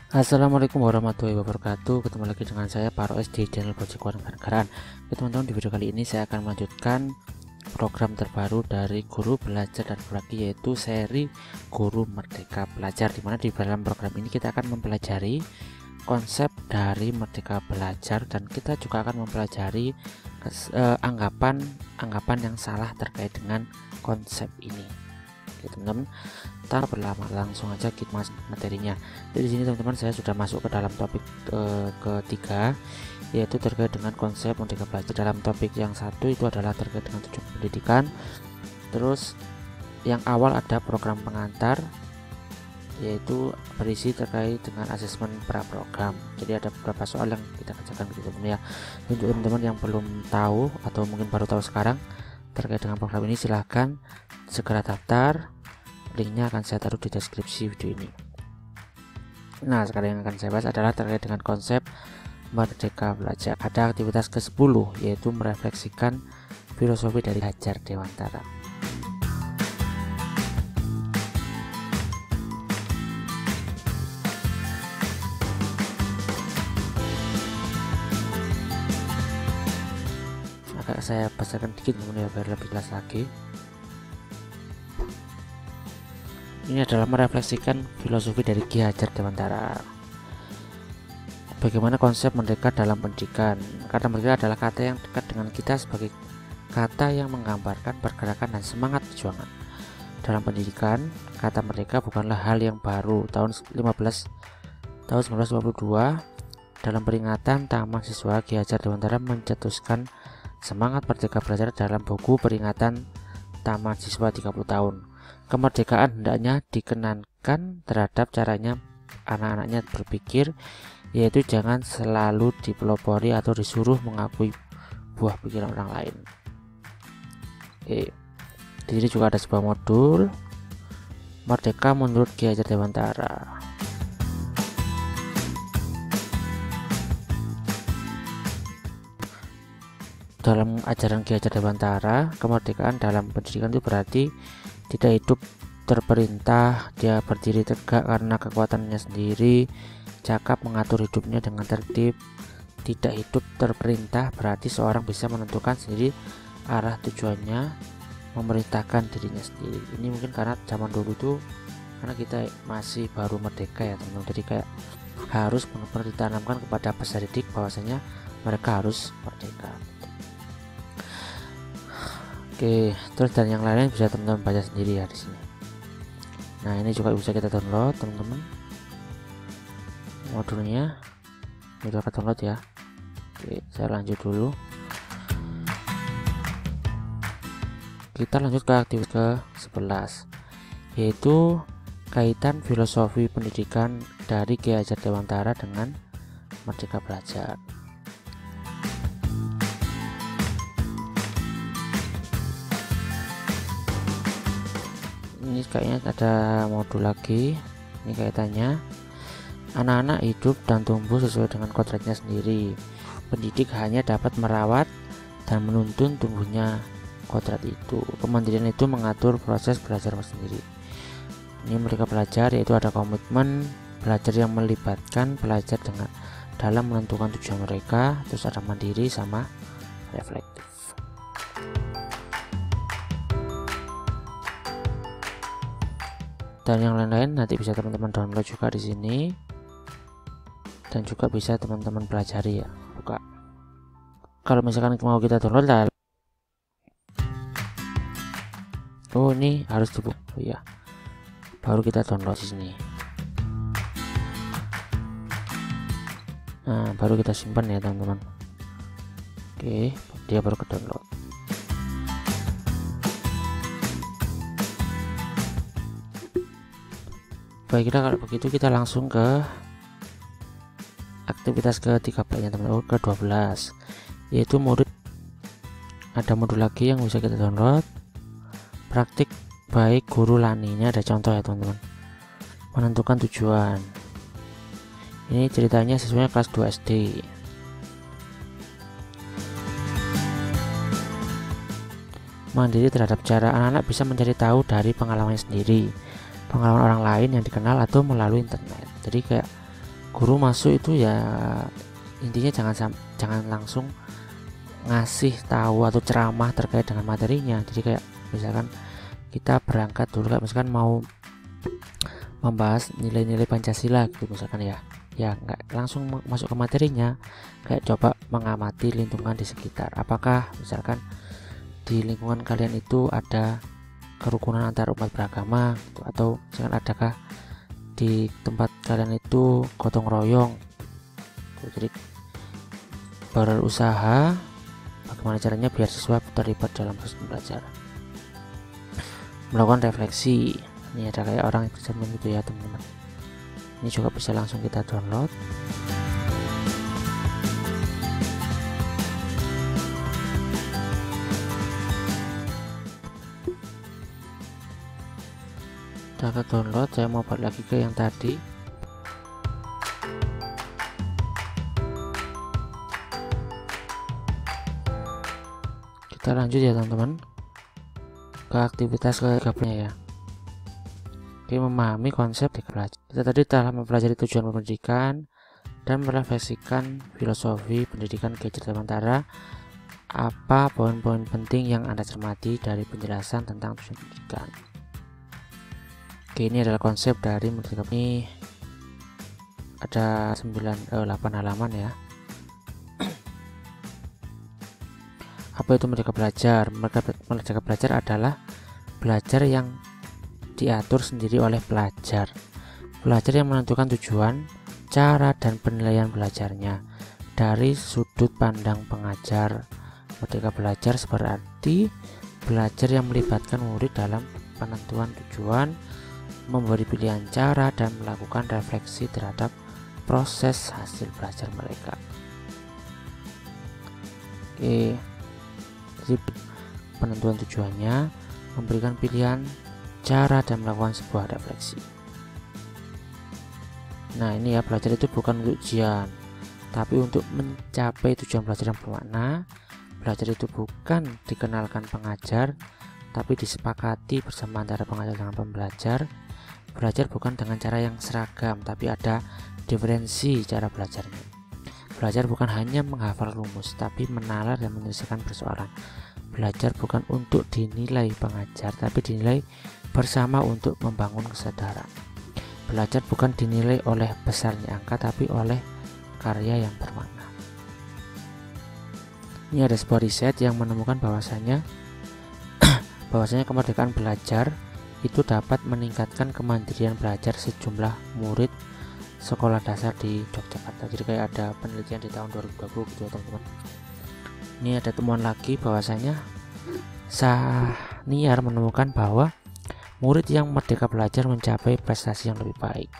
Assalamualaikum warahmatullahi wabarakatuh. Ketemu lagi dengan saya Paroes di channel Project Kewarganegaraan. Teman-teman, di video kali ini saya akan melanjutkan program terbaru dari Guru Belajar dan Berbagi, yaitu seri Guru Merdeka Belajar, dimana di dalam program ini kita akan mempelajari konsep dari Merdeka Belajar dan kita juga akan mempelajari anggapan yang salah terkait dengan konsep ini. Oke teman-teman, kita berlama langsung aja kita masuk materinya. Jadi di sini teman-teman saya sudah masuk ke dalam topik ketiga, yaitu terkait dengan konsep Merdeka Belajar. Dalam topik yang satu itu adalah terkait dengan tujuan pendidikan. Terus yang awal ada program pengantar, yaitu berisi terkait dengan asesmen pra program. Jadi ada beberapa soal yang kita kerjakan gitu teman-teman ya. Untuk teman-teman yang belum tahu atau mungkin baru tahu sekarang terkait dengan program ini, silahkan segera daftar. Linknya akan saya taruh di deskripsi video ini. Nah, sekarang yang akan saya bahas adalah terkait dengan konsep Merdeka Belajar. Ada aktivitas ke-10, yaitu merefleksikan filosofi dari Hajar Dewantara. Agak saya bacakan dikit ya biar lebih jelas lagi. Ini adalah merefleksikan filosofi dari Ki Hajar Dewantara. Bagaimana konsep merdeka dalam pendidikan? Kata merdeka adalah kata yang dekat dengan kita sebagai kata yang menggambarkan pergerakan dan semangat perjuangan. Dalam pendidikan, kata merdeka bukanlah hal yang baru. Tahun 1952, dalam peringatan Taman Siswa, Ki Hajar Dewantara mencetuskan semangat merdeka belajar dalam buku peringatan Taman Siswa 30 tahun. Kemerdekaan hendaknya dikenankan terhadap caranya anak-anaknya berpikir, yaitu jangan selalu dipelopori atau disuruh mengakui buah pikiran orang lain. Oke. Di sini juga ada sebuah modul Merdeka menurut Ki Hajar Dewantara. Dalam ajaran Ki Hajar Dewantara, kemerdekaan dalam pendidikan itu berarti tidak hidup terperintah, dia berdiri tegak karena kekuatannya sendiri, cakap mengatur hidupnya dengan tertib. Tidak hidup terperintah berarti seorang bisa menentukan sendiri arah tujuannya, memerintahkan dirinya sendiri. Ini mungkin karena zaman dulu tuh, karena kita masih baru merdeka ya teman-teman, jadi kayak harus benar-benar ditanamkan kepada peserta didik bahwasanya mereka harus merdeka. Oke, terus dan yang lain bisa teman-teman baca sendiri ya di sini. Nah, ini juga bisa kita download teman-teman. Modulnya ini dapat download ya. Oke, saya lanjut dulu. Kita lanjut ke aktivitas ke-11, yaitu kaitan filosofi pendidikan dari Ki Hajar Dewantara dengan Merdeka Belajar. Ini kayaknya ada modul lagi. Ini kaitannya anak-anak hidup dan tumbuh sesuai dengan kodratnya sendiri. Pendidik hanya dapat merawat dan menuntun tumbuhnya kodrat itu. Kemandirian itu mengatur proses belajar sendiri. Ini Merdeka Belajar, yaitu ada komitmen belajar yang melibatkan pelajar dengan dalam menentukan tujuan mereka. Terus ada mandiri sama reflektif. Dan yang lain-lain nanti bisa teman-teman download juga di sini, dan juga bisa teman-teman pelajari ya. Buka. Kalau misalkan mau kita download lah. Oh, ini harus dibuka. Oh ya. Baru kita download di sini. Nah, baru kita simpan ya teman-teman. Oke, dia baru ke download. Baiklah, kalau begitu kita langsung ke aktivitas ke-13 teman-teman, ke-12, yaitu modul. Ada modul lagi yang bisa kita download, praktik baik guru Lani. Ini ada contoh ya teman-teman. Menentukan tujuan. Ini ceritanya sesuai kelas 2 SD. Mandiri terhadap cara anak-anak bisa mencari tahu dari pengalaman sendiri, pengalaman orang lain yang dikenal atau melalui internet. Jadi kayak guru masuk itu ya intinya jangan langsung ngasih tahu atau ceramah terkait dengan materinya. Jadi kayak misalkan kita berangkat dulu, kayak misalkan mau membahas nilai-nilai Pancasila gitu misalkan ya nggak langsung masuk ke materinya, kayak coba mengamati lingkungan di sekitar. Apakah misalkan di lingkungan kalian itu ada kerukunan antar umat beragama gitu, atau misalkan adakah di tempat kalian itu gotong royong gitu. Jadi berusaha bagaimana caranya biar siswa terlibat dalam proses belajar, melakukan refleksi. Ini ada kayak orang eksamen gitu ya teman-teman. Ini juga bisa langsung kita download. Udah download, saya mau balik lagi ke yang tadi. Kita lanjut ya teman-teman ke aktivitas ke-3 ya. Oke, memahami konsep belajar. Kita tadi telah mempelajari tujuan pendidikan dan merefleksikan filosofi pendidikan Gadget sementara. Apa poin-poin penting yang Anda cermati dari penjelasan tentang tujuan pendidikan? Oke, ini adalah konsep dari Merdeka. Ini ada 8 halaman ya. Apa itu Merdeka Belajar? Merdeka Belajar adalah belajar yang diatur sendiri oleh pelajar. Pelajar yang menentukan tujuan, cara, dan penilaian belajarnya dari sudut pandang pengajar. Merdeka Belajar berarti belajar yang melibatkan murid dalam penentuan tujuan, memberi pilihan cara, dan melakukan refleksi terhadap proses hasil belajar mereka. Oke, jadi penentuan tujuannya, memberikan pilihan cara, dan melakukan sebuah refleksi. Nah ini ya, belajar itu bukan untuk ujian, tapi untuk mencapai tujuan belajar yang bermakna. Belajar itu bukan dikenalkan pengajar, tapi disepakati bersama antara pengajar dengan pembelajar. Belajar bukan dengan cara yang seragam, tapi ada diferensi cara belajarnya. Belajar bukan hanya menghafal rumus, tapi menalar dan menyelesaikan persoalan. Belajar bukan untuk dinilai pengajar, tapi dinilai bersama untuk membangun kesadaran. Belajar bukan dinilai oleh besarnya angka, tapi oleh karya yang bermakna. Ini ada sebuah riset yang menemukan bahwasanya kemerdekaan belajar itu dapat meningkatkan kemandirian belajar sejumlah murid sekolah dasar di Yogyakarta. Jadi kayak ada penelitian di tahun 2020 gitu ya teman-teman. Ini ada temuan lagi bahwasanya Saniar menemukan bahwa murid yang merdeka belajar mencapai prestasi yang lebih baik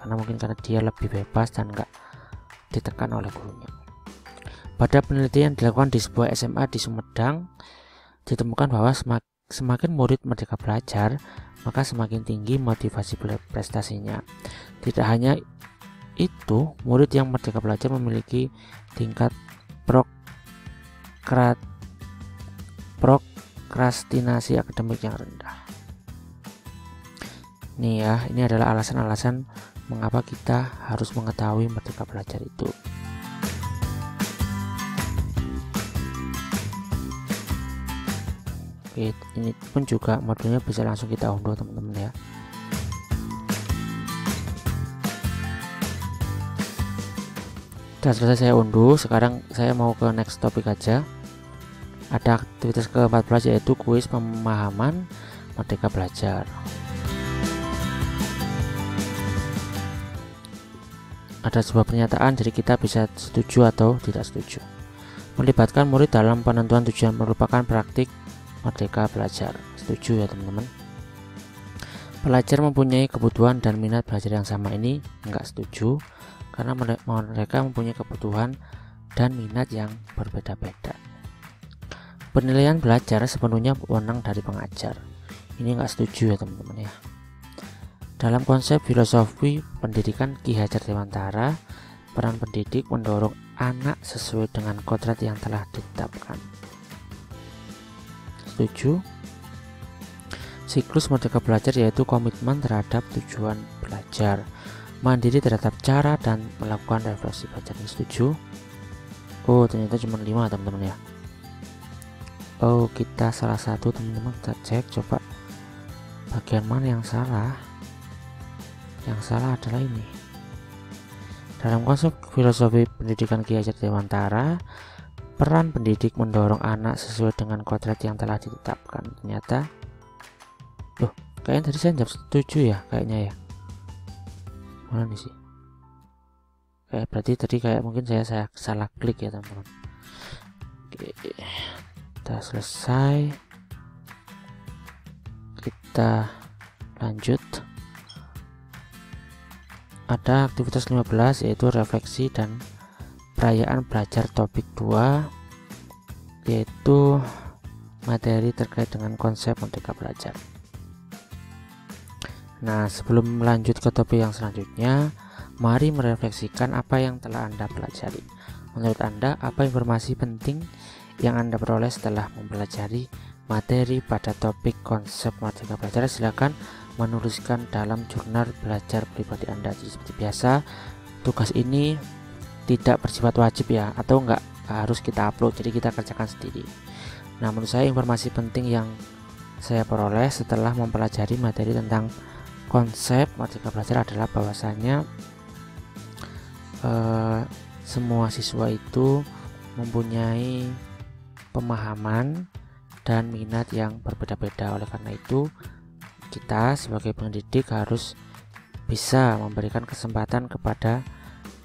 karena dia lebih bebas dan enggak ditekan oleh gurunya. Pada penelitian yang dilakukan di sebuah SMA di Sumedang, ditemukan bahwa semakin murid merdeka belajar, maka semakin tinggi motivasi prestasinya. Tidak hanya itu, murid yang merdeka belajar memiliki tingkat prokrastinasi akademik yang rendah. Nih ya, ini adalah alasan-alasan mengapa kita harus mengetahui merdeka belajar itu. Oke, ini pun juga modulnya bisa langsung kita unduh teman-teman ya. Sudah selesai saya unduh. Sekarang saya mau ke next topik aja. Ada aktivitas ke-14 yaitu kuis pemahaman merdeka belajar. Ada sebuah pernyataan, jadi kita bisa setuju atau tidak setuju. Melibatkan murid dalam penentuan tujuan merupakan praktik merdeka belajar. Setuju ya teman-teman. Pelajar mempunyai kebutuhan dan minat belajar yang sama. Ini enggak setuju karena mereka mempunyai kebutuhan dan minat yang berbeda-beda. Penilaian belajar sepenuhnya wewenang dari pengajar. Ini enggak setuju ya teman-teman ya. Dalam konsep filosofi pendidikan Ki Hajar Dewantara, peran pendidik mendorong anak sesuai dengan kodrat yang telah ditetapkan. Setuju. Siklus merdeka belajar yaitu komitmen terhadap tujuan belajar. mandiri terhadap cara dan melakukan refleksi belajar. Setuju? Oh, ternyata cuma 5 teman-teman ya. Oh, kita salah satu teman-teman, kita cek coba bagian mana yang salah. Yang salah adalah ini. Dalam konsep filosofi pendidikan Ki Hajar Dewantara, peran pendidik mendorong anak sesuai dengan kodrat yang telah ditetapkan. Ternyata loh, kayaknya tadi saya jawab setuju ya, kayaknya ya. Mana nih sih? Kayak berarti tadi kayak mungkin saya salah klik ya teman-teman. Oke, kita selesai, kita lanjut. Ada aktivitas 15 yaitu refleksi dan perayaan belajar topik 2, yaitu materi terkait dengan konsep Merdeka Belajar. Nah, sebelum lanjut ke topik yang selanjutnya, mari merefleksikan apa yang telah Anda pelajari. Menurut Anda, apa informasi penting yang Anda peroleh setelah mempelajari materi pada topik konsep Merdeka Belajar? Silakan menuliskan dalam jurnal belajar pribadi Anda. Jadi seperti biasa, tugas ini tidak bersifat wajib ya, atau enggak harus kita upload, jadi kita kerjakan sendiri. Nah, menurut saya informasi penting yang saya peroleh setelah mempelajari materi tentang konsep Merdeka Belajar adalah bahwasanya semua siswa itu mempunyai pemahaman dan minat yang berbeda-beda. Oleh karena itu, kita sebagai pendidik harus bisa memberikan kesempatan kepada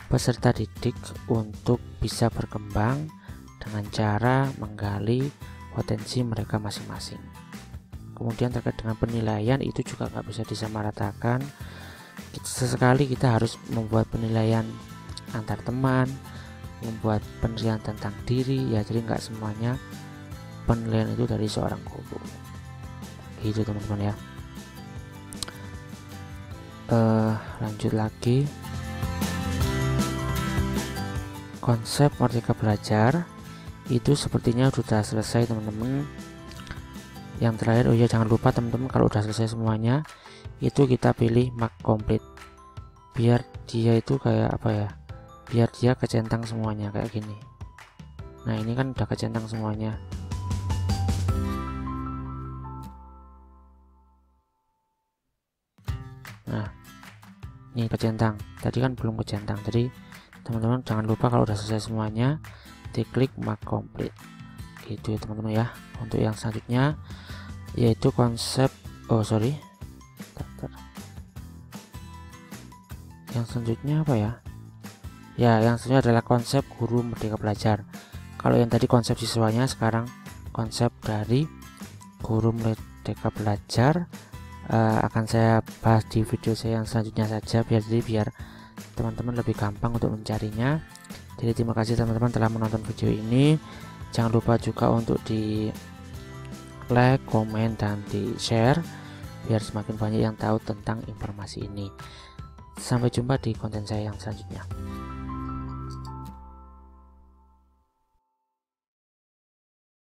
peserta didik untuk bisa berkembang dengan cara menggali potensi mereka masing-masing. Kemudian terkait dengan penilaian, itu juga nggak bisa disamaratakan. Sesekali kita harus membuat penilaian antar teman, membuat penilaian tentang diri ya, jadi nggak semuanya penilaian itu dari seorang guru. Gitu teman-teman ya. Lanjut lagi, konsep Merdeka Belajar itu sepertinya sudah selesai teman-teman. Yang terakhir, oh ya jangan lupa teman-teman, kalau udah selesai semuanya itu kita pilih mark complete, biar dia itu kayak apa ya, biar dia kecentang semuanya kayak gini. Nah, ini kan udah kecentang semuanya. Nah, ini kecentang, tadi kan belum kecentang. Jadi teman-teman jangan lupa kalau udah selesai semuanya diklik mark complete gitu ya teman-teman ya. Untuk yang selanjutnya yaitu konsep yang selanjutnya apa ya, yang selanjutnya adalah konsep guru Merdeka Belajar. Kalau yang tadi konsep siswanya, sekarang konsep dari guru Merdeka Belajar akan saya bahas di video saya yang selanjutnya saja, biar teman-teman lebih gampang untuk mencarinya. Jadi terima kasih teman-teman telah menonton video ini. Jangan lupa juga untuk di like, komen, dan di share biar semakin banyak yang tahu tentang informasi ini. Sampai jumpa di konten saya yang selanjutnya.